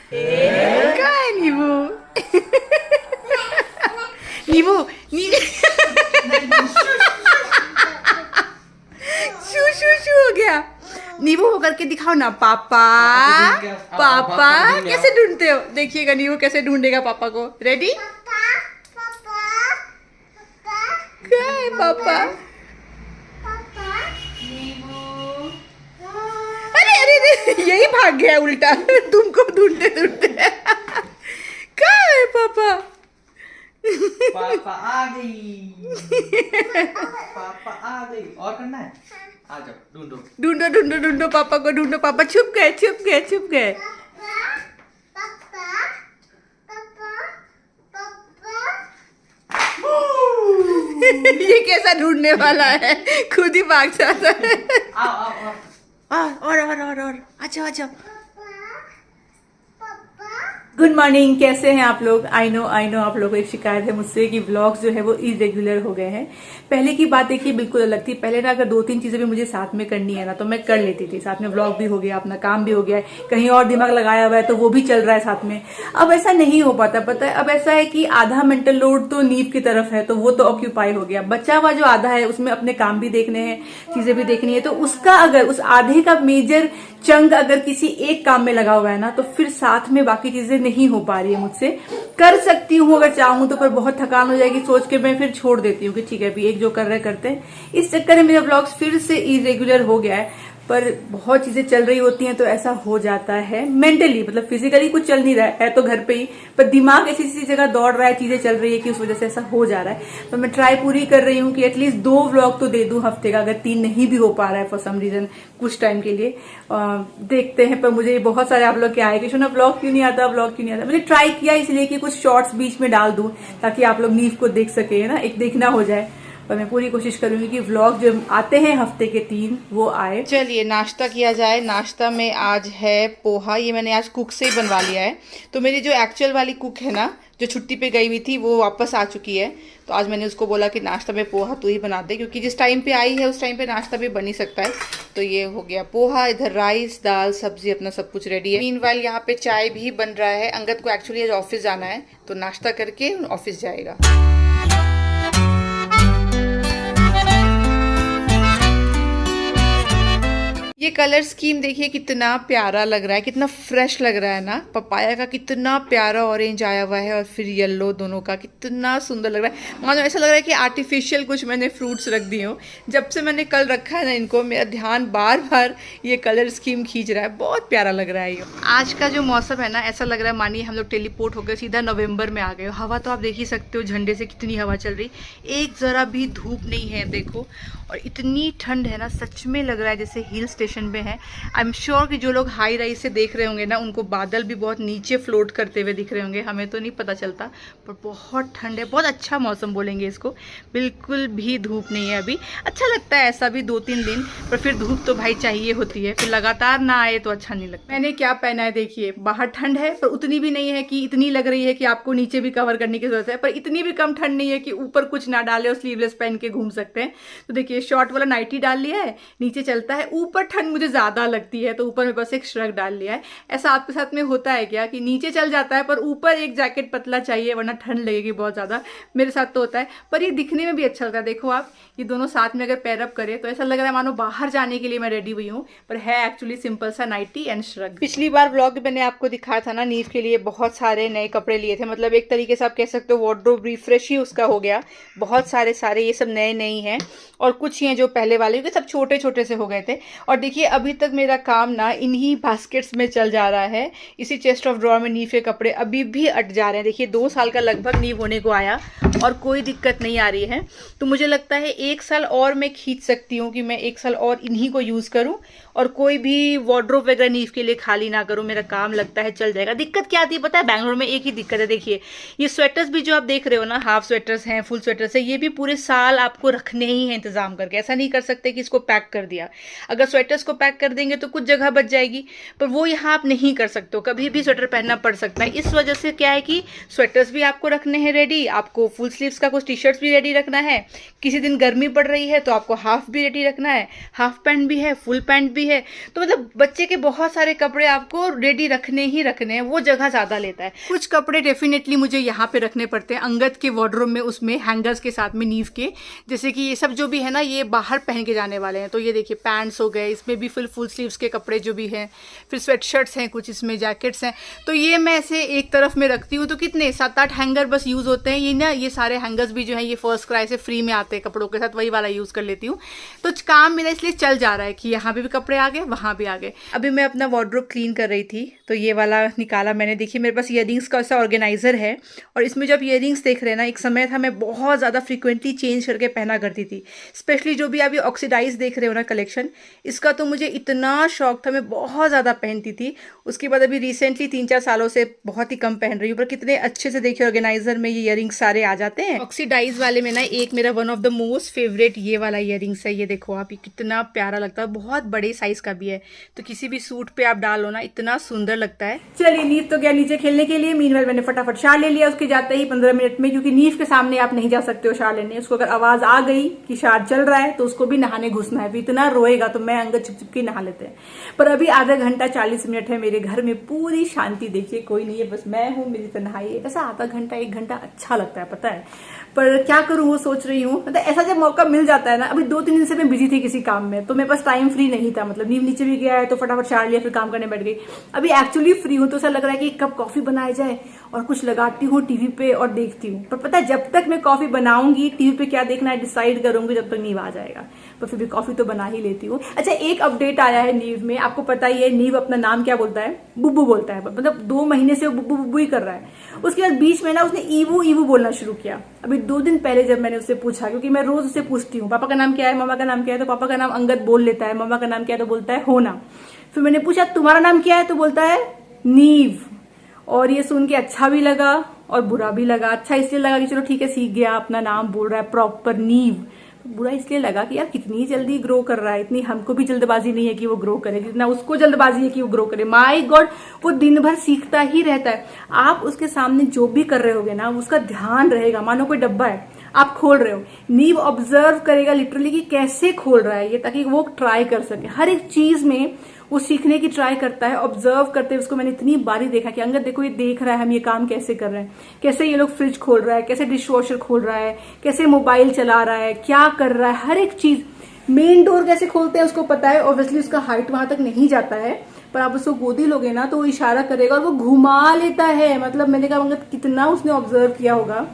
कहाँ है नींबू? नींबू शू शू शू हो गया। नींबू हो करके दिखाओ ना पापा। पापा कैसे ढूंढते हो? देखिएगा नींबू कैसे ढूंढेगा पापा को। रेडी? क्या है पापा? अरे अरे अरे यही भाग गया उल्टा तुमको ढूंढते ढूंढते। क्या है पापा? पापा आ गई। पापा आ गई। और करना है? आ जाओ, ढूंढो ढूंढो ढूंढो ढूंढो पापा को ढूंढो। पापा छुप गए छुप गए छुप गए। ये कैसा ढूंढने वाला है? खुद ही भाग जाता है। आओ आओ आओ। और आ जाओ आ जाओ। गुड मॉर्निंग, कैसे हैं आप लोग? आई नो आप लोगों को एक शिकायत है मुझसे कि व्लॉग्स जो है वो इरेगुलर हो गए हैं। पहले की बात देखिए बिल्कुल अलग थी। पहले ना अगर 2-3 चीजें भी मुझे साथ में करनी है ना तो मैं कर लेती थी। साथ में व्लॉग भी हो गया, अपना काम भी हो गया, कहीं और दिमाग लगाया हुआ है तो वो भी चल रहा है साथ में। अब ऐसा नहीं हो पाता। पता है अब ऐसा है कि आधा मेंटल लोड तो नींव की तरफ है तो वो तो ऑक्यूपाई हो गया। बचा हुआ जो आधा है उसमें अपने काम भी देखने हैं, चीजें भी देखनी है। तो उसका अगर उस आधे का मेजर चंक अगर किसी एक काम में लगा हुआ है ना तो फिर साथ में बाकी चीजें नहीं हो पा रही है मुझसे। कर सकती हूँ अगर चाहूं तो, पर बहुत थकान हो जाएगी सोच के मैं फिर छोड़ देती हूँ कि ठीक है अभी एक जो कर रहे करते हैं। इस चक्कर में मेरा व्लॉग्स फिर से इरेगुलर हो गया है। पर बहुत चीजें चल रही होती हैं तो ऐसा हो जाता है। मेंटली मतलब फिजिकली कुछ चल नहीं रहा है तो घर पे ही, पर दिमाग ऐसी ऐसी जगह दौड़ रहा है, चीजें चल रही है कि उस वजह से ऐसा हो जा रहा है। तो मैं ट्राई पूरी कर रही हूँ कि एटलीस्ट 2 व्लॉग तो दे दूं हफ्ते का, अगर 3 नहीं भी हो पा रहा है फॉर सम रीजन कुछ टाइम के लिए। देखते हैं। पर मुझे बहुत सारे आप लोग क्या आए कि सुना व्लॉग क्यों नहीं आता, व्लॉग क्यों नहीं आता। मैंने ट्राई किया इसलिए कि कुछ शॉर्ट्स बीच में डाल दूं ताकि आप लोग नींव को देख सके, है ना, एक देखना हो जाए। पर मैं पूरी कोशिश करूंगी कि व्लॉग जो आते हैं हफ्ते के 3 वो आए। चलिए नाश्ता किया जाए। नाश्ता में आज है पोहा। ये मैंने आज कुक से ही बनवा लिया है। तो मेरी जो एक्चुअल वाली कुक है ना, जो छुट्टी पे गई हुई थी, वो वापस आ चुकी है। तो आज मैंने उसको बोला कि नाश्ता में पोहा तू ही बना दे, क्योंकि जिस टाइम पे आई है उस टाइम पे नाश्ता भी बन ही सकता है। तो ये हो गया पोहा। इधर राइस दाल सब्जी अपना सब कुछ रेडी है। मीनवाइल यहाँ पे चाय भी बन रहा है। अंगद को एक्चुअली आज ऑफिस जाना है तो नाश्ता करके ऑफिस जाएगा। ये कलर स्कीम देखिए कितना प्यारा लग रहा है, कितना फ्रेश लग रहा है ना। पपाया का कितना प्यारा ऑरेंज आया हुआ है और फिर येलो, दोनों का कितना सुंदर लग रहा है। मानो ऐसा लग रहा है कि आर्टिफिशियल कुछ मैंने फ्रूट्स रख दिए हो। जब से मैंने कल रखा है ना इनको, मेरा ध्यान बार बार ये कलर स्कीम खींच रहा है। बहुत प्यारा लग रहा है ये। आज का जो मौसम है ना, ऐसा लग रहा है मानिए हम लोग टेलीपोर्ट होकर सीधा नवम्बर में आ गए। हवा तो आप देख ही सकते हो, झंडे से कितनी हवा चल रही, एक जरा भी धूप नहीं है देखो। और इतनी ठंड है ना, सच में लग रहा है जैसे हिल स्टेशन में है। आई एम श्योर कि जो लोग हाई राइज से देख रहे होंगे ना, उनको बादल भी बहुत नीचे फ्लोट करते हुए दिख रहे होंगे। हमें तो नहीं पता चलता, पर बहुत ठंड है। बहुत अच्छा मौसम बोलेंगे इसको। बिल्कुल भी धूप नहीं है अभी। अच्छा लगता है ऐसा भी 2-3 दिन, पर फिर धूप तो भाई चाहिए होती है। फिर लगातार ना आए तो अच्छा नहीं लगता। मैंने क्या पहना है देखिए, बाहर ठंड है पर उतनी भी नहीं है कि इतनी लग रही है कि आपको नीचे भी कवर करने की जरूरत है, पर इतनी भी कम ठंड नहीं है कि ऊपर कुछ ना डाले और स्लीवलेस पहन के घूम सकते हैं। तो देखिए शॉर्ट वाला नाइटी डाल लिया है, नीचे चलता है। ऊपर ठंड मुझे ज्यादा लगती है तो ऊपर में बस एक श्रग डाल लिया है। ऐसा आपके साथ में होता है क्या कि नीचे चल जाता है पर ऊपर एक जैकेट पतला चाहिए वरना ठंड लगेगी बहुत ज्यादा? मेरे साथ तो होता है। पर ये दिखने में भी अच्छा लगता है। देखो आप, ये दोनों साथ में अगर पैरअप करें तो ऐसा लग रहा है मानो बाहर जाने के लिए मैं रेडी हुई हूँ, पर है एक्चुअली सिंपल सा नाइटी एंड श्रग। पिछली बार व्लॉग में मैंने आपको दिखाया था ना, नीव के लिए बहुत सारे नए कपड़े लिए थे। मतलब एक तरीके से आप कह सकते हो वार्डरोब रिफ्रेश ही उसका हो गया। बहुत सारे ये सब नए नए हैं और कुछ ही हैं जो पहले वाले, क्योंकि सब छोटे छोटे से हो गए थे। और देखिए अभी तक मेरा काम ना इन्हीं बास्केट्स में चल जा रहा है। इसी चेस्ट ऑफ ड्रॉर में नीव के कपड़े अभी भी अट जा रहे हैं। देखिए 2 साल का लगभग नीव होने को आया और कोई दिक्कत नहीं आ रही है। तो मुझे लगता है 1 साल और मैं खींच सकती हूँ कि मैं 1 साल और इन्हीं को यूज करूँ और कोई भी वार्डरोब वगैरह नीव के लिए खाली ना करूँ। मेरा काम लगता है चल जाएगा। दिक्कत क्या आती है पता है? बैंगलोर में एक ही दिक्कत है। देखिए ये स्वेटर्स भी जो आप देख रहे हो ना, हाफ स्वेटर्स हैं, फुल स्वेटर्स है, ये भी पूरे साल आपको रखने ही है इंतजाम करके। ऐसा नहीं कर सकते कि इसको पैक कर दिया। अगर स्वेटर्स को पैक कर देंगे तो कुछ जगह बच जाएगी, पर वो यहाँ आप नहीं कर सकते हो। कभी भी स्वेटर पहनना पड़ सकता है। इस वजह से क्या है कि स्वेटर्स भी आपको रखने हैं रेडी, आपको फुल स्लीव्स का कुछ टी शर्ट्स भी रेडी रखना है। किसी दिन गर्मी पड़ रही है तो आपको हाफ भी रेडी रखना है। हाफ पैंट भी है, फुल पैंट भी भी है, तो मतलब बच्चे के बहुत सारे कपड़े आपको रेडी रखने ही रखने हैं, वो जगह ज़्यादा लेता है। कुछ कपड़े डेफिनेटली मुझे यहाँ पे रखने पड़ते हैं अंगद के वार्डरोब में, उसमें हैंगर्स के साथ में नीव के, जैसे कि ये सब जो भी है ना ये बाहर पहन के जाने वाले हैं। तो ये देखिए पैंट्स हो गए, इसमें भी फुल स्लीव्स के कपड़े जो भी हैं, फिर स्वेट शर्ट्स हैं, कुछ इसमें जैकेट्स हैं, तो ये मैं ऐसे एक तरफ में रखती हूँ। तो कितने 7-8 हैंगर बस यूज़ होते हैं। ये ना ये सारे हैंगर्स भी जो है ये फर्स्ट क्राई से फ्री में आते हैं कपड़ों के साथ, वही वाला यूज़ कर लेती हूँ। तो काम मेरा इसलिए चल जा रहा है कि यहाँ पे भी कपड़े आ गए, वहाँ भी आ गए। अभी मैं अपना वार्डरोब क्लीन कर रही थी तो ये वाला निकाला मैंने। देखिए मेरे पास ईयरिंग्स का ऐसा ऑर्गेनाइजर है, और इसमें जब ईयरिंग्स देख रहे हैं ना, एक समय था मैं बहुत ज़्यादा फ्रिक्वेंटली चेंज करके पहना करती थी। स्पेशली जो भी आप ये ऑक्सीडाइज देख रहे हो ना कलेक्शन, इसका तो मुझे इतना शौक था, मैं बहुत ज़्यादा पहनती थी। उसके बाद अभी रिसेंटली 3-4 सालों से बहुत ही कम पहन रही हूँ, पर कितने अच्छे से देखिए ऑर्गेनाइजर में ये ईयरिंग्स सारे आ जाते हैं। ऑक्सीडाइज वाले में ना एक मेरा one of the most favourite ये वाला ईयरिंग्स है। ये देखो आप, ये कितना प्यारा लगता है, बहुत बड़े साइज का भी है, तो किसी भी सूट पे आप डालो ना इतना सुंदर लगता है। चलिए नीव तो गया नीचे खेलने के लिए, मीनवाइल मैंने फटाफट शार ले लिया उसके जाते ही 15 मिनट में, क्योंकि नीव के सामने आप नहीं जा सकते हो शार लेने। उसको अगर आवाज आ गई कि शार चल रहा है तो उसको भी नहाने घुसना है, इतना रोएगा तो मैं अंगद चुप के नहा लेते हैं। पर अभी आधा घंटा 40 मिनट है मेरे घर में, पूरी शांति। देखिए कोई नहीं है, बस मैं हूँ, मेरी तन्हाई है। ऐसा आधा घंटा 1 घंटा अच्छा लगता है, पता है। पर क्या करूँ वो सोच रही हूँ, मतलब ऐसा जब मौका मिल जाता है ना। अभी 2-3 दिन से मैं बिजी थी किसी काम में, तो मेरे पास टाइम फ्री नहीं था। मतलब नीव नीचे भी गया है तो फटाफट शार लिया, फिर काम करने बैठ गई। अभी एक्चुअली फ्री हूँ तो ऐसा लग रहा है कि एक कप कॉफी बनाया जाए और कुछ लगाती हूँ टीवी पे और देखती हूँ। पर पता है जब तक मैं कॉफी बनाऊंगी, टीवी पे क्या देखना है डिसाइड करूंगी, जब तक नीव आ जाएगा। पर फिर भी कॉफी तो बना ही लेती हूँ। अच्छा एक अपडेट आया है नीव में, आपको पता ही है नीव अपना नाम क्या बोलता है, बुब्बू बोलता है। मतलब 2 महीने से वो बुब्बू बुब्बू ही कर रहा है। उसके बाद बीच में ना उसने ईवू ईवू बोलना शुरू किया। अभी 2 दिन पहले जब मैंने उससे पूछा, क्योंकि मैं रोज उससे पूछती हूँ पापा का नाम क्या है, मम्मा का नाम क्या है, तो पापा का नाम अंगद बोल लेता है, मम्मा का नाम क्या है तो बोलता है होना। फिर मैंने पूछा तुम्हारा नाम क्या है, तो बोलता है नीव। और ये सुन के अच्छा भी लगा और बुरा भी लगा। अच्छा इसलिए लगा कि चलो ठीक है सीख गया, अपना नाम बोल रहा है प्रॉपर नीव। बुरा इसलिए लगा कि यार कितनी जल्दी ग्रो कर रहा है, इतनी हमको भी जल्दबाजी नहीं है कि वो ग्रो करे, जितना उसको जल्दबाजी है कि वो ग्रो करे। माय गॉड, वो दिन भर सीखता ही रहता है। आप उसके सामने जो भी कर रहे होगे ना, उसका ध्यान रहेगा। मानो कोई डब्बा है आप खोल रहे हो, नीव ऑब्जर्व करेगा लिटरली कि कैसे खोल रहा है ये, ताकि वो ट्राई कर सके। हर एक चीज में वो सीखने की ट्राई करता है, ऑब्जर्व करते हुए। उसको मैंने इतनी बारी देखा कि अंगद देखो ये देख रहा है हम ये काम कैसे कर रहे हैं, कैसे ये लोग फ्रिज खोल रहा है, कैसे डिश वॉशर खोल रहा है, कैसे मोबाइल चला रहा है, क्या कर रहा है, हर एक चीज। मेन डोर कैसे खोलते हैं उसको पता है। ऑब्वियसली उसका हाइट वहां तक नहीं जाता है, पर आप उसको गोदी लोगे ना तो वो इशारा करेगा और वो घुमा लेता है। मतलब मैंने कहा अंगद कितना उसने ऑब्जर्व किया होगा,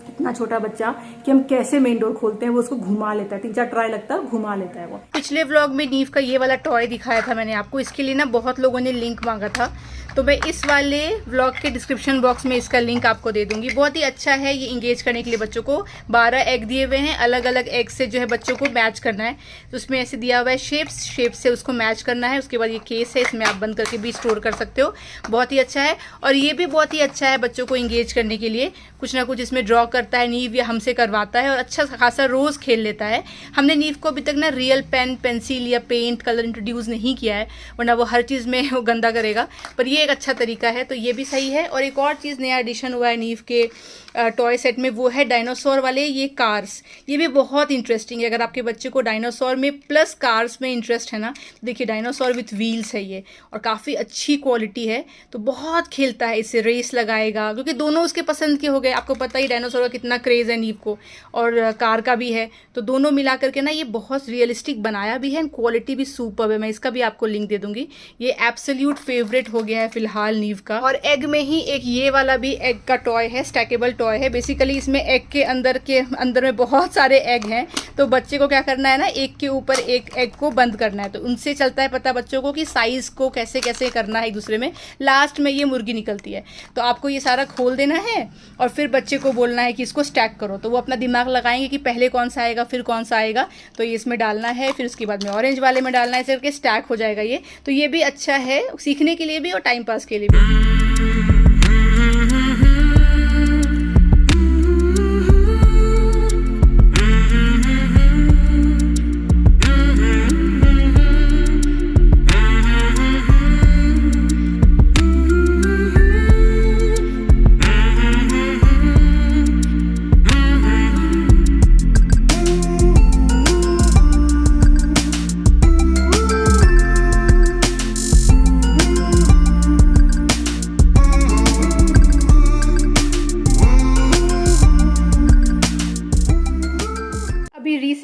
इतना छोटा बच्चा, कि हम कैसे मेन डोर खोलते हैं, वो उसको घुमा लेता है। 3-4 ट्राई लगता है, घुमा लेता है वो। पिछले व्लॉग में नीव का ये वाला टॉय दिखाया था मैंने आपको, इसके लिए ना बहुत लोगों ने लिंक मांगा था, तो मैं इस वाले व्लॉग के डिस्क्रिप्शन बॉक्स में इसका लिंक आपको दे दूंगी। बहुत ही अच्छा है ये इंगेज करने के लिए बच्चों को। 12 एग दिए हुए हैं, अलग अलग एग से जो है बच्चों को मैच करना है। तो उसमें ऐसे दिया हुआ है शेप से उसको मैच करना है। उसके बाद ये केस है, इसमें आप बंद करके भी स्टोर कर सकते हो। बहुत ही अच्छा है, और ये भी बहुत ही अच्छा है बच्चों को इंगेज करने के लिए। कुछ ना कुछ इसमें ड्रॉ करता है नीव या हमसे करवाता है, और अच्छा खासा रोज खेल लेता है। हमने नीव को अभी तक ना रियल पेन, पेंसिल या पेंट, कलर इंट्रोड्यूस नहीं किया है, वरना वो हर चीज़ में वो गंदा करेगा। पर ये एक अच्छा तरीका है, तो ये भी सही है। और एक और चीज़ नया एडिशन हुआ है नीव के टॉय सेट में, वो है डायनासोर वाले ये कार्स। ये भी बहुत इंटरेस्टिंग है। अगर आपके बच्चे को डायनासोर में प्लस कार्स में इंटरेस्ट है ना, तो देखिए डायनासोर विथ व्हील्स है ये, और काफ़ी अच्छी क्वालिटी है, तो बहुत खेलता है इससे, रेस लगाएगा, क्योंकि दोनों उसके पसंद के हो गए। आपको पता ही डायनासोर का कितना क्रेज़ है नीव को, और कार का भी है, तो दोनों मिला करके ना ये बहुत रियलिस्टिक बनाया भी है, क्वालिटी भी सुपर्ब है। मैं इसका भी आपको लिंक दे दूंगी। ये एब्सोल्यूट फेवरेट हो गया है फिलहाल नीव का। और एग में ही एक ये वाला भी एग का टॉय है, स्टैकेबल टॉय है। बेसिकली इसमें एग के अंदर में बहुत सारे एग हैं, तो बच्चे को क्या करना है ना, एक के ऊपर एक एग को बंद करना है, तो उनसे चलता है पता बच्चों को कि साइज को कैसे कैसे करना है एक दूसरे में। लास्ट में ये मुर्गी निकलती है, तो आपको ये सारा खोल देना है और फिर बच्चे को बोलना है कि इसको स्टैक करो, तो वो अपना दिमाग लगाएंगे कि पहले कौन सा आएगा फिर कौन सा आएगा, तो ये इसमें डालना है, फिर उसके बाद में ऑरेंज वाले में डालना है, ऐसे करके स्टैक हो जाएगा ये। तो ये भी अच्छा है सीखने के लिए भी और टाइम पास के लिए भी।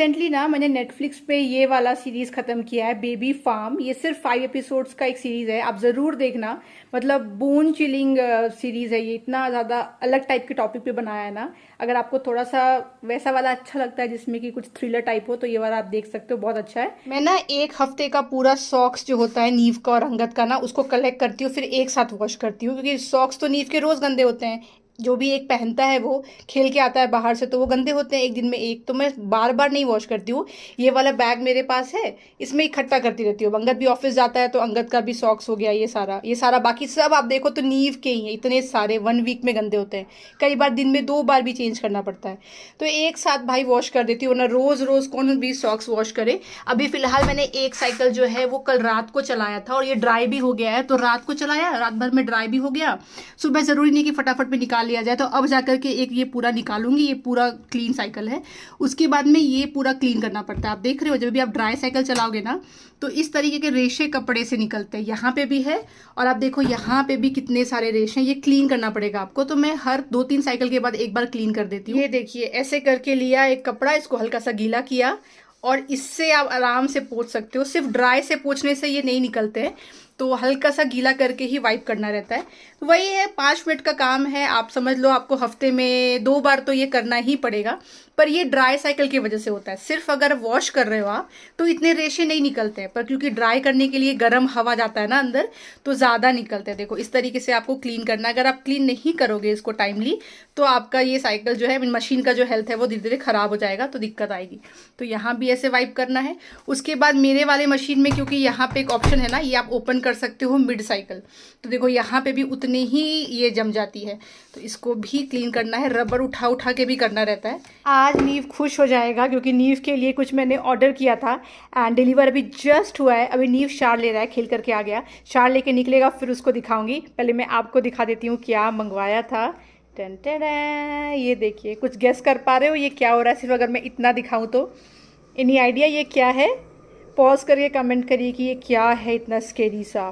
रिसेंटली ना मैंने नेटफ्लिक्स पे ये वाला सीरीज खत्म किया है, बेबी फार्म। ये सिर्फ 5 एपिसोड्स का एक सीरीज है, आप जरूर देखना। मतलब बोन चिलिंग सीरीज है ये, इतना ज्यादा अलग टाइप के टॉपिक पे बनाया है ना। अगर आपको थोड़ा सा वैसा वाला अच्छा लगता है जिसमें कि कुछ थ्रिलर टाइप हो, तो ये वाला आप देख सकते हो, बहुत अच्छा है। मैं ना 1 हफ्ते का पूरा सॉक्स जो होता है नीव का और अंगद का ना, उसको कलेक्ट करती हूँ, फिर एक साथ वॉश करती हूँ, क्योंकि सॉक्स तो नीव के रोज गंदे होते हैं। जो भी एक पहनता है वो खेल के आता है बाहर से, तो वो गंदे होते हैं एक दिन में एक, तो मैं बार बार नहीं वॉश करती हूँ। ये वाला बैग मेरे पास है, इसमें इकट्ठा करती रहती हूँ। अंगद भी ऑफिस जाता है तो अंगद का भी सॉक्स हो गया, ये सारा बाकी सब आप देखो तो नीव के ही हैं। इतने सारे 1 वीक में गंदे होते हैं, कई बार दिन में 2 बार भी चेंज करना पड़ता है। तो एक साथ भाई वॉश कर देती हूँ, वरना रोज रोज कौन भी सॉक्स वॉश करे। अभी फिलहाल मैंने एक साइकिल जो है वो कल रात को चलाया था और ये ड्राई भी हो गया है, तो रात को चलाया, रात भर में ड्राई भी हो गया। सुबह जरूरी नहीं कि फटाफट में निकाल लिया जाए, तो अब जाकर के एक ये पूरा निकालूंगी। ये पूरा क्लीन साइकिल है, उसके बाद में ये पूरा क्लीन करना पड़ता है। आप देख रहे हो जब भी आप ड्राई साइकिल चलाओगे ना, तो इस तरीके के रेशे कपड़े से निकलते हैं। यहाँ पे भी है और आप देखो यहाँ पे भी कितने सारे रेशे हैं, ये क्लीन करना पड़ेगा आपको। तो मैं हर 2-3 साइकिल के बाद एक बार क्लीन कर देती हूँ। ये देखिए ऐसे करके लिया एक कपड़ा, इसको हल्का सा गीला किया और इससे आप आराम से पोंछ सकते हो। सिर्फ ड्राई से पोंछने से ये नहीं निकलते हैं, तो हल्का सा गीला करके ही वाइप करना रहता है। तो वही है, 5 मिनट का काम है, आप समझ लो आपको हफ्ते में 2 बार तो ये करना ही पड़ेगा। पर ये ड्राई साइकिल की वजह से होता है। सिर्फ अगर वॉश कर रहे हो आप तो इतने रेशे नहीं निकलते हैं, पर क्योंकि ड्राई करने के लिए गर्म हवा जाता है ना अंदर, तो ज़्यादा निकलते हैं। देखो इस तरीके से आपको क्लीन करना है। अगर आप क्लीन नहीं करोगे इसको टाइमली, तो आपका ये साइकिल जो है, मशीन का जो हेल्थ है वो धीरे धीरे खराब हो जाएगा, तो दिक्कत आएगी। तो यहाँ भी ऐसे वाइप करना है। उसके बाद मेरे वाले मशीन में, क्योंकि यहाँ पे एक ऑप्शन है ना, ये आप ओपन कर सकते हो मिड साइकिल, तो देखो यहाँ पे भी उतने ही ये जम जाती है, तो इसको भी क्लीन करना है। रबर उठा उठा के भी करना रहता है। आज नीव खुश हो जाएगा क्योंकि नीव के लिए कुछ मैंने ऑर्डर किया था एंड डिलीवर अभी जस्ट हुआ है। अभी नीव शार ले रहा है, खेल करके आ गया, शार लेके निकलेगा, फिर उसको दिखाऊंगी। पहले मैं आपको दिखा देती हूँ क्या मंगवाया था। टन टन, ये देखिए, कुछ गेस कर पा रहे हो ये क्या हो रहा है? सिर्फ अगर मैं इतना दिखाऊं तो, एनी आइडिया ये क्या है? पॉज करके कमेंट करिए कि ये क्या है इतना स्केरी सा।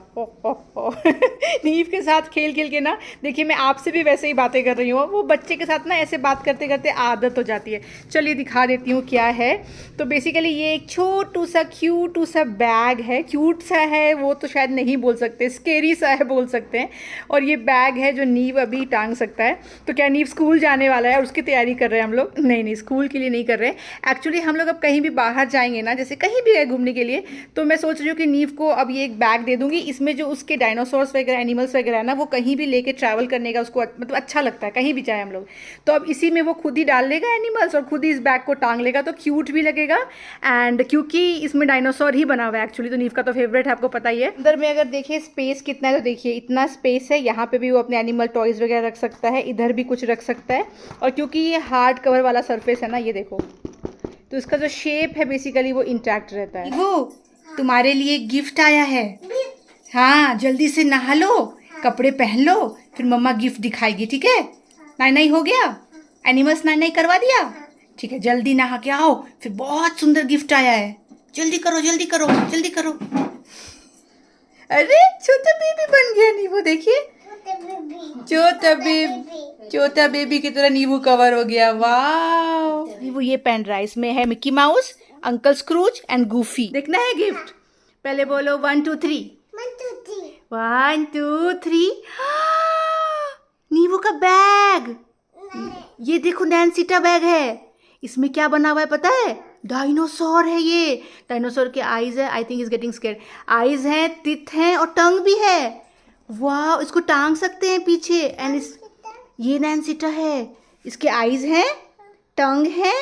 नीव के साथ खेल खेल के ना, देखिए मैं आपसे भी वैसे ही बातें कर रही हूँ, वो बच्चे के साथ ना ऐसे बात करते करते आदत हो जाती है। चलिए दिखा देती हूँ क्या है। तो बेसिकली ये एक छोटू सा क्यूट सा बैग है। क्यूट सा है वो तो शायद नहीं बोल सकते, स्केरी सा है बोल सकते हैं। और ये बैग है जो नीव अभी टांग सकता है। तो क्या नीव स्कूल जाने वाला है और उसकी तैयारी कर रहे हैं हम लोग? नहीं, स्कूल के लिए नहीं कर रहे। एक्चुअली हम लोग अब कहीं भी बाहर जाएंगे ना, जैसे कहीं भी गए घूमने के लिए, तो मैं सोच रही हूँ कि नीव को अब ये एक बैग दे दूंगी। इसमें जो उसके डायनासोर्स वगैरह, एनिमल्स वगैरह है ना, वो कहीं भी लेके ट्रैवल करने का उसको मतलब अच्छा लगता है, कहीं भी जाए हम लोग। तो अब इसी में वो खुद ही डाल लेगा एनिमल्स और खुद ही इस बैग को टांग लेगा, तो क्यूट भी लगेगा। एंड क्योंकि इसमें डायनासोर ही बना हुआ है एक्चुअली, तो नीव का तो फेवरेट है, आपको पता ही है। अंदर में अगर देखिए स्पेस कितना है, तो देखिए इतना स्पेस है। यहाँ पे भी वो अपने एनिमल टॉयज वगैरह रख सकता है, इधर भी कुछ रख सकता है। और क्योंकि ये हार्ड कवर वाला सरफेस है ना, ये देखो, तो इसका जो शेप है बेसिकली वो इंटैक्ट रहता है। वो तुम्हारे लिए गिफ्ट आया है। हाँ, जल्दी से नहा लो, कपड़े पहन लो, फिर मम्मा गिफ्ट दिखाएगी, ठीक है? नाई नाई हो गया? एनिमल्स नाई नाई करवा दिया? ठीक है, जल्दी नहा के आओ, फिर बहुत सुंदर गिफ्ट आया है। जल्दी करो जल्दी करो जल्दी करो। अरे छोटा बेबी बन गया नीबू, देखिए छोटा बेबी की तरह नीबू कवर हो गया। वाह, नीबू ये पहन रहा है, इसमें है Mickey mouse, uncle Scrooge and Goofy. देखना है गिफ्ट? पहले बोलो 1 2 3। 1 2 3। नीबू का बैग, ये देखो नैनसीटा बैग है। इसमें क्या बना हुआ है पता है? डायनासोर है ये। डायनासोर के आईज है, I think is getting scared. Eyes हैं, टिथ हैं और टंग भी है। वाह, इसको टांग सकते हैं पीछे। एंड ये नैनसीटा है, इसके आईज हैं, टंग है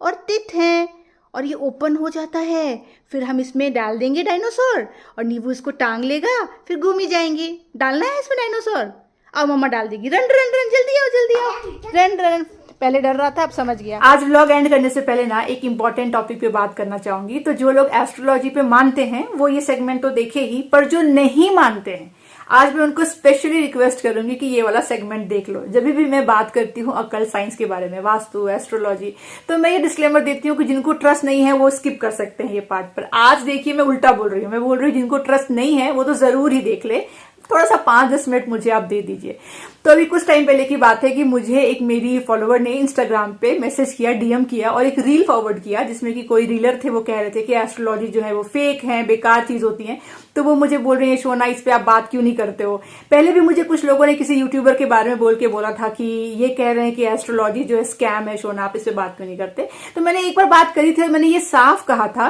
और टिथ हैं, और ये ओपन हो जाता है। फिर हम इसमें डाल देंगे डायनासोर और नीबू इसको टांग लेगा, फिर घूम ही जाएंगे। डालना है इसमें डायनासोर? अब मम्मा डाल देगी। रन रन रन, जल्दी आओ जल्दी आओ, रन रन। पहले डर रहा था, अब समझ गया। आज व्लॉग एंड करने से पहले ना एक इम्पॉर्टेंट टॉपिक पे बात करना चाहूंगी। तो जो लोग एस्ट्रोलॉजी पे मानते हैं वो ये सेगमेंट तो देखे ही, पर जो नहीं मानते हैं, आज मैं उनको स्पेशली रिक्वेस्ट करूंगी कि ये वाला सेगमेंट देख लो। जब भी मैं बात करती हूँ अकल्ट साइंस के बारे में, वास्तु, एस्ट्रोलॉजी, तो मैं ये डिस्क्लेमर देती हूँ कि जिनको ट्रस्ट नहीं है वो स्किप कर सकते हैं ये पार्ट। पर आज देखिए मैं उल्टा बोल रही हूँ, मैं बोल रही हूँ जिनको ट्रस्ट नहीं है वो तो जरूर ही देख ले। थोड़ा सा 5-10 मिनट मुझे आप दे दीजिए। तो अभी कुछ टाइम पहले की बात है कि मुझे एक मेरी फॉलोअर ने इंस्टाग्राम पे मैसेज किया, डीएम किया और एक रील फॉरवर्ड किया जिसमें कि कोई रीलर थे, वो कह रहे थे कि एस्ट्रोलॉजी जो है वो फेक है, बेकार चीज होती है। तो वो मुझे बोल रहे हैं शोना इस पे आप बात क्यों नहीं करते हो। पहले भी मुझे कुछ लोगों ने किसी यूट्यूबर के बारे में बोला था कि ये कह रहे हैं कि एस्ट्रोलॉजी जो है स्कैम है, शोना आप इस पे बात क्यों नहीं करते। तो मैंने एक बार बात करी थी और मैंने ये साफ कहा था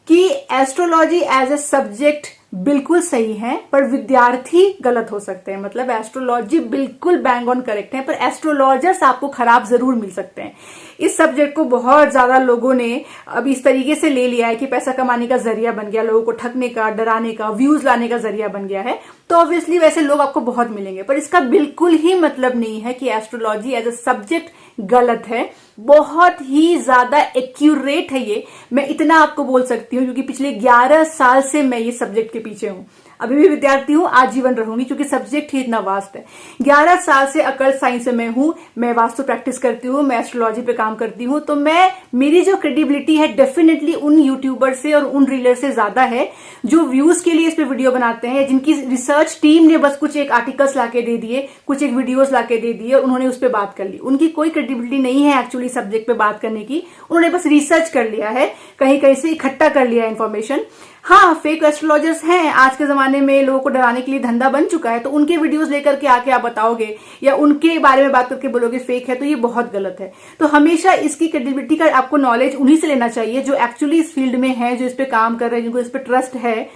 कि एस्ट्रोलॉजी एज ए सब्जेक्ट बिल्कुल सही है, पर विद्यार्थी गलत हो सकते हैं। मतलब एस्ट्रोलॉजी बिल्कुल बैंग ऑन करेक्ट है, पर एस्ट्रोलॉजर्स आपको खराब जरूर मिल सकते हैं। इस सब्जेक्ट को बहुत ज्यादा लोगों ने अब इस तरीके से ले लिया है कि पैसा कमाने का जरिया बन गया, लोगों को ठगने का, डराने का, व्यूज लाने का जरिया बन गया है। तो ऑब्वियसली वैसे लोग आपको बहुत मिलेंगे, पर इसका बिल्कुल ही मतलब नहीं है कि एस्ट्रोलॉजी एज अ सब्जेक्ट गलत है। बहुत ही ज्यादा एक्यूरेट है ये, मैं इतना आपको बोल सकती हूँ क्योंकि पिछले 11 साल से मैं ये सब्जेक्ट के पीछे हूँ। अभी भी विद्यार्थी हूँ, आजीवन रहूंगी क्योंकि सब्जेक्ट ही इतना वास्ट है। 11 साल से अकल्ट साइंस में हूँ, मैं वास्तु प्रैक्टिस करती हूँ, मैं एस्ट्रोलॉजी पे काम करती हूँ। तो मेरी जो क्रेडिबिलिटी है डेफिनेटली उन यूट्यूबर से और उन रीलर से ज्यादा है जो व्यूज के लिए इस पे वीडियो बनाते हैं, जिनकी रिसर्च टीम ने बस कुछ एक आर्टिकल्स लाके दे दिए, कुछ एक वीडियोज लाके दे दिए, उन्होंने उस पर बात कर ली। उनकी कोई क्रेडिबिलिटी नहीं है एक्चुअली सब्जेक्ट पे बात करने की। उन्होंने बस रिसर्च कर लिया है, कहीं कहीं से इकट्ठा कर लिया इन्फॉर्मेशन। हाँ, फेक एस्ट्रोलॉजर्स हैं, आज के जमाने में लोगों को डराने के लिए धंधा बन चुका है। तो उनके वीडियोस लेकर के आके आप बताओगे या उनके बारे में बात करके बोलोगे फेक है, तो ये बहुत गलत है। तो हमेशा इसकी क्रेडिबिलिटी का आपको नॉलेज उन्हीं से लेना चाहिए जो एक्चुअली इस फील्ड में है, जो इस पे काम कर रहे हैं, जिनको इस पे ट्रस्ट है।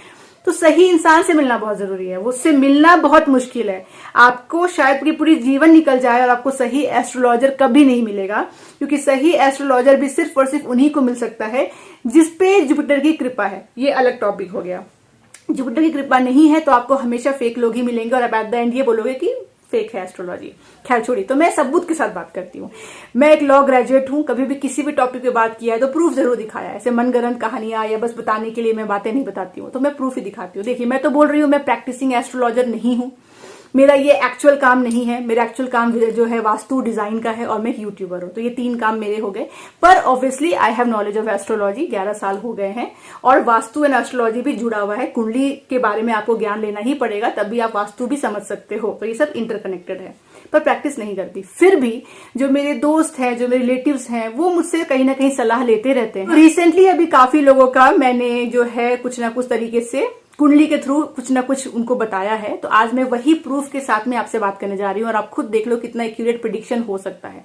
तो सही इंसान से मिलना बहुत जरूरी है, वो उससे मिलना बहुत मुश्किल है। आपको शायद पूरी जीवन निकल जाए और आपको सही एस्ट्रोलॉजर कभी नहीं मिलेगा, क्योंकि सही एस्ट्रोलॉजर भी सिर्फ और सिर्फ उन्हीं को मिल सकता है जिसपे जुपिटर की कृपा है। ये अलग टॉपिक हो गया। जुपिटर की कृपा नहीं है तो आपको हमेशा फेक लोग ही मिलेंगे और आप एट द एंड ये बोलोगे कि फेक है एस्ट्रोलॉजी। खैर छोड़ी, तो मैं सबूत के साथ बात करती हूँ। मैं एक लॉ ग्रेजुएट हूँ, कभी भी किसी भी टॉपिक पे बात किया है तो प्रूफ जरूर दिखाया है। ऐसे मनगढ़ंत कहानियां या बस बताने के लिए मैं बातें नहीं बताती हूँ, तो मैं प्रूफ ही दिखाती हूँ। देखिए, मैं तो बोल रही हूँ मैं प्रैक्टिसिंग एस्ट्रोलॉजर नहीं हूँ, मेरा ये एक्चुअल काम नहीं है। मेरा एक्चुअल काम जो है वास्तु डिजाइन का है और मैं एक यूट्यूबर हूँ। तो ये 3 काम मेरे हो गए, पर obviously I have knowledge of astrology. 11 साल हो गए हैं और वास्तु एंड एस्ट्रोलॉजी भी जुड़ा हुआ है। कुंडली के बारे में आपको ज्ञान लेना ही पड़ेगा, तभी आप वास्तु भी समझ सकते हो। तो ये सब इंटरकनेक्टेड है, पर प्रैक्टिस नहीं करती। फिर भी जो मेरे दोस्त हैं, जो मेरे रिलेटिव्स हैं, वो मुझसे कहीं ना कहीं सलाह लेते रहते हैं। रिसेंटली अभी काफी लोगों का मैंने जो है कुछ ना कुछ तरीके से कुंडली के थ्रू कुछ ना कुछ उनको बताया है। तो आज मैं वही प्रूफ के साथ में आपसे बात करने जा रही हूँ और आप खुद देख लो कितना एक्यूरेट प्रेडिक्शन हो सकता है।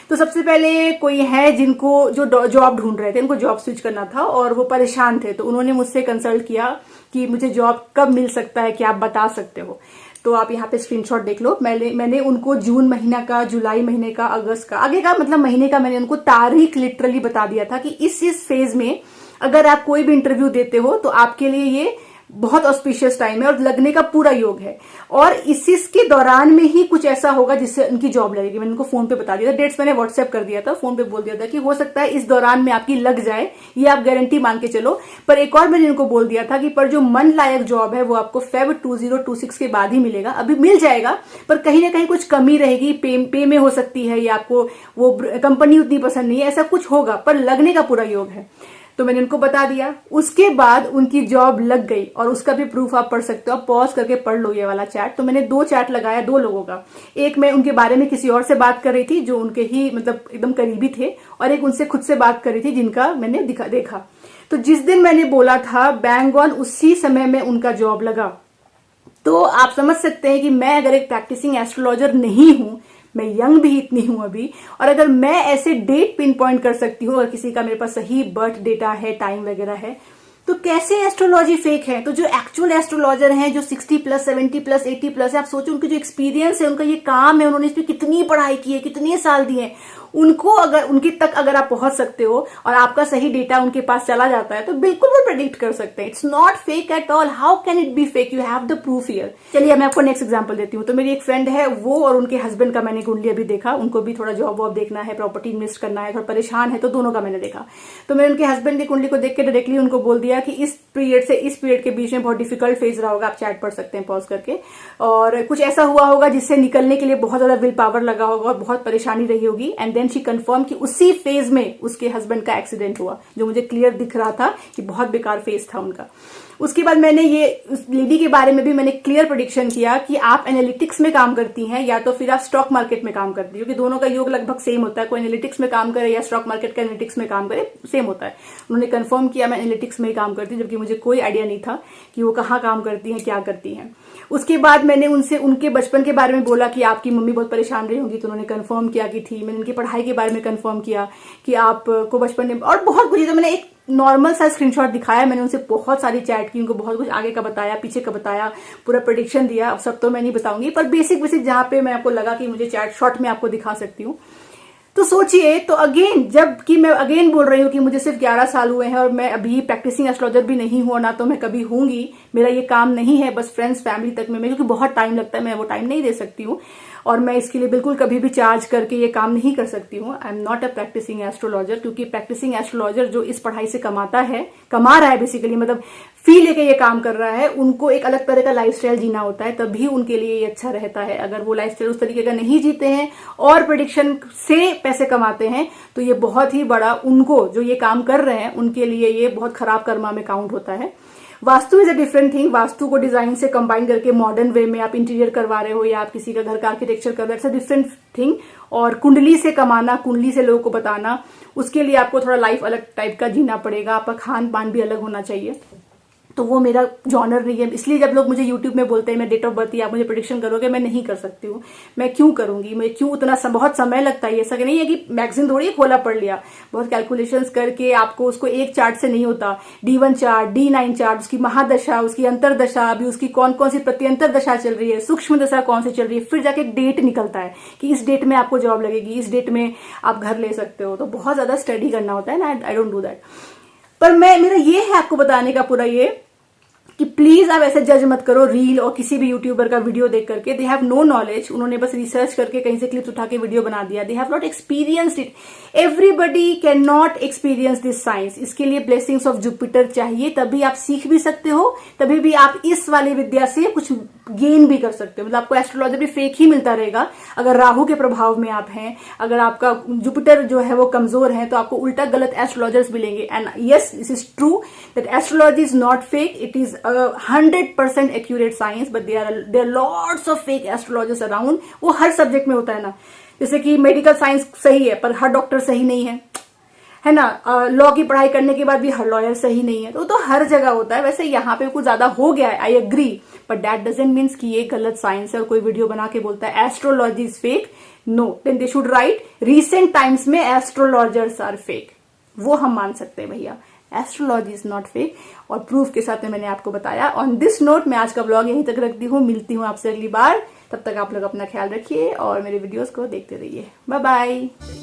तो सबसे पहले कोई है जिनको जो जॉब ढूंढ रहे थे, उनको जॉब स्विच करना था और वो परेशान थे। तो उन्होंने मुझसे कंसल्ट किया कि मुझे जॉब कब मिल सकता है, क्या आप बता सकते हो। तो आप यहाँ पे स्क्रीनशॉट देख लो। मैंने उनको जून महीना का, जुलाई महीने का, अगस्त का, आगे का मतलब महीने का मैंने उनको तारीख लिटरली बता दिया था कि इस फेज में अगर आप कोई भी इंटरव्यू देते हो तो आपके लिए ये बहुत ऑस्पिशियस टाइम है और लगने का पूरा योग है। और इसके दौरान में ही कुछ ऐसा होगा जिससे उनकी जॉब लगेगी। मैंने उनको फोन पे बता दिया था, डेट्स मैंने व्हाट्सएप कर दिया था, फोन पे बोल दिया था कि हो सकता है इस दौरान में आपकी लग जाए, ये आप गारंटी मान के चलो। पर एक और मैंने उनको बोल दिया था कि पर जो मन लायक जॉब है वो आपको फेब 2026 के बाद ही मिलेगा। अभी मिल जाएगा पर कहीं ना कहीं कुछ कमी रहेगी, पे में हो सकती है, या आपको वो कंपनी उतनी पसंद नहीं है, ऐसा कुछ होगा, पर लगने का पूरा योग है। तो मैंने उनको बता दिया। उसके बाद उनकी जॉब लग गई और उसका भी प्रूफ आप पढ़ सकते हो। आप पॉज करके पढ़ लो ये वाला चैट। तो मैंने 2 चैट लगाया 2 लोगों का। एक मैं उनके बारे में किसी और से बात कर रही थी जो उनके ही मतलब एकदम करीबी थे, और एक उनसे खुद से बात कर रही थी जिनका मैंने देखा। तो जिस दिन मैंने बोला था बैंग ऑन, उसी समय में उनका जॉब लगा। तो आप समझ सकते हैं कि मैं अगर एक प्रैक्टिसिंग एस्ट्रोलॉजर नहीं हूं, मैं यंग भी इतनी हूं अभी, और अगर मैं ऐसे डेट पिन पॉइंट कर सकती हूँ और किसी का मेरे पास सही बर्थ डेटा है, टाइम वगैरह है, तो कैसे एस्ट्रोलॉजी फेक है। तो जो एक्चुअल एस्ट्रोलॉजर हैं, जो 60+, 70+, 80+ है, आप सोचो उनके जो एक्सपीरियंस है, उनका ये काम है, उन्होंने इस पर कितनी पढ़ाई की है, कितने साल दिए हैं, उनको अगर उनके तक अगर आप पहुंच सकते हो और आपका सही डेटा उनके पास चला जाता है तो बिल्कुल वो प्रेडिक्ट कर सकते हैं। It's not fake at all. How can it be fake? You have the proof here. चलिए मैं आपको नेक्स्ट एग्जांपल देती हूँ। तो मेरी एक फ्रेंड है, वो और उनके हस्बैंड का मैंने कुंडली अभी देखा। उनको भी थोड़ा जॉब वॉब देखना है, प्रॉपर्टी इन्वेस्ट करना है, थोड़ा परेशान है, तो दोनों का मैंने देखा। तो मैंने उनके हस्बैंड की कुंडली को देख के डायरेक्टली उनको बोल दिया कि इस पीरियड से इस पीरियड के बीच में बहुत डिफिकल्ट फेज रहा होगा। आप चैट पढ़ सकते हैं पॉज करके, और कुछ ऐसा हुआ होगा जिससे निकलने के लिए बहुत ज्यादा विल पावर लगा होगा और बहुत परेशानी रही होगी। एंड देन शी कंफर्म कि उसी फेज में उसके हस्बैंड का एक्सीडेंट हुआ, जो मुझे क्लियर दिख रहा था कि बहुत बेकार फेज था उनका। उसके बाद मैंने ये उस लेडी के बारे में भी मैंने क्लियर प्रेडिक्शन किया कि आप एनालिटिक्स में काम करती हैं या तो फिर आप स्टॉक मार्केट में काम करती हो, क्योंकि दोनों का योग लगभग सेम होता है। कोई एनालिटिक्स में काम करे या स्टॉक मार्केट का एनालिटिक्स में काम करे, सेम होता है। उन्होंने कंफर्म किया मैं एनालिटिक्स में ही काम करती हूँ, जबकि मुझे कोई आइडिया नहीं था कि वो कहाँ काम करती हैं, क्या करती हैं। उसके बाद मैंने उनसे उनके बचपन के बारे में बोला कि आपकी मम्मी बहुत परेशान रही होंगी, तो उन्होंने कंफर्म किया कि थी। मैंने उनकी पढ़ाई के बारे में कंफर्म किया कि आपको बचपन में, और बहुत कुछ। तो मैंने एक नॉर्मल सा स्क्रीनशॉट दिखाया, मैंने उनसे बहुत सारी चैट की, उनको बहुत कुछ आगे का बताया, पीछे का बताया, पूरा प्रेडिक्शन दिया। अब सब तो मैं नहीं बताऊंगी, पर बेसिक जहां पे मैं आपको लगा कि मुझे चैट शॉर्ट में आपको दिखा सकती हूँ। तो सोचिए, तो अगेन जबकि मैं अगेन बोल रही हूँ कि मुझे सिर्फ 11 साल हुए हैं और मैं अभी प्रैक्टिसिंग एस्ट्रोलॉजर भी नहीं हूँ, ना तो मैं कभी हूंगी। मेरा ये काम नहीं है, बस फ्रेंड्स फैमिली तक में, क्योंकि बहुत टाइम लगता है, मैं वो टाइम नहीं दे सकती हूँ और मैं इसके लिए बिल्कुल कभी भी चार्ज करके ये काम नहीं कर सकती हूँ। I am not a practicing astrologer, क्योंकि प्रैक्टिसिंग एस्ट्रोलॉजर जो इस पढ़ाई से कमा रहा है बेसिकली, मतलब फी लेके ये काम कर रहा है, उनको एक अलग तरह का लाइफस्टाइल जीना होता है, तभी उनके लिए ये अच्छा रहता है। अगर वो लाइफस्टाइल उस तरीके का नहीं जीते हैं और प्रेडिक्शन से पैसे कमाते हैं, तो ये बहुत ही बड़ा, उनको जो ये काम कर रहे हैं उनके लिए ये बहुत खराब कर्मा में काउंट होता है। Vastu is a different thing. Vastu को डिजाइन से कंबाइन करके मॉडर्न वे में आप इंटीरियर करवा रहे हो या आप किसी का घर का आर्किटेक्चर कर रहे हो, इट्स अ डिफरेंट थिंग। और कुंडली से कमाना, कुंडली से लोगों को बताना, उसके लिए आपको थोड़ा लाइफ अलग टाइप का जीना पड़ेगा, आपका खान पान भी अलग होना चाहिए। तो वो मेरा जॉनर नहीं है, इसलिए जब लोग मुझे यूट्यूब में बोलते हैं मैं डेट ऑफ बर्थ या आप मुझे प्रेडिक्शन करोगे, मैं नहीं कर सकती हूँ। मैं क्यों करूंगी, मैं क्यों उतना बहुत समय लगता है। ऐसा नहीं है कि मैगजीन थोड़ी खोला पढ़ लिया, बहुत कैलकुलेशंस करके आपको उसको एक चार्ट से नहीं होता। D1 चार्ट, D9 चार्ट, उसकी महादशा, उसकी अंतरदशा, अभी उसकी कौन कौन सी प्रत्यंतर दशा चल रही है, सूक्ष्म दशा कौन सी चल रही है, फिर जाके डेट निकलता है कि इस डेट में आपको जॉब लगेगी, इस डेट में आप घर ले सकते हो। तो बहुत ज्यादा स्टडी करना होता है ना, आई डोंट डू दैट। पर मेरा ये है आपको बताने का पूरा ये कि प्लीज आप ऐसे जज मत करो रील और किसी भी यूट्यूबर का वीडियो देख करके। दे हैव नो नॉलेज, उन्होंने बस रिसर्च करके कहीं से क्लिप्स उठा के वीडियो बना दिया। They have not experienced it. Everybody can not experience this science. इसके लिए ब्लेसिंग्स ऑफ जुपिटर चाहिए, तभी आप सीख भी सकते हो, तभी भी आप इस वाली विद्या से कुछ गेन भी कर सकते हो। मतलब आपको एस्ट्रोलॉजर भी फेक ही मिलता रहेगा अगर राहु के प्रभाव में आप हैं। अगर आपका जुपिटर जो है वो कमजोर है तो आपको उल्टा गलत एस्ट्रोलॉजर्स मिलेंगे। And yes, this is true that astrology is not fake, it is 100% accurate science, but there are lots of fake astrologers around. वो हर सब्जेक्ट में होता है ना, जैसे कि मेडिकल साइंस सही है पर हर डॉक्टर सही नहीं है ना। लॉ की पढ़ाई करने के बाद भी हर लॉयर सही नहीं है, तो हर जगह होता है। वैसे यहाँ पे कुछ ज्यादा हो गया है, I agree, but that doesn't means कि ये गलत साइंस है और कोई वीडियो बना के बोलता है astrology is fake. No, then they should write recent times में एस्ट्रोलॉजर्स आर फेक, वो हम मान सकते हैं भैया। एस्ट्रोलॉजी इज नॉट फेक, और प्रूफ के साथ में मैंने आपको बताया। ऑन दिस नोट मैं आज का ब्लॉग यहीं तक रखती हूँ, मिलती हूँ आपसे अगली बार। तब तक आप लोग अपना ख्याल रखिए और मेरे वीडियोस को देखते रहिए। Bye bye.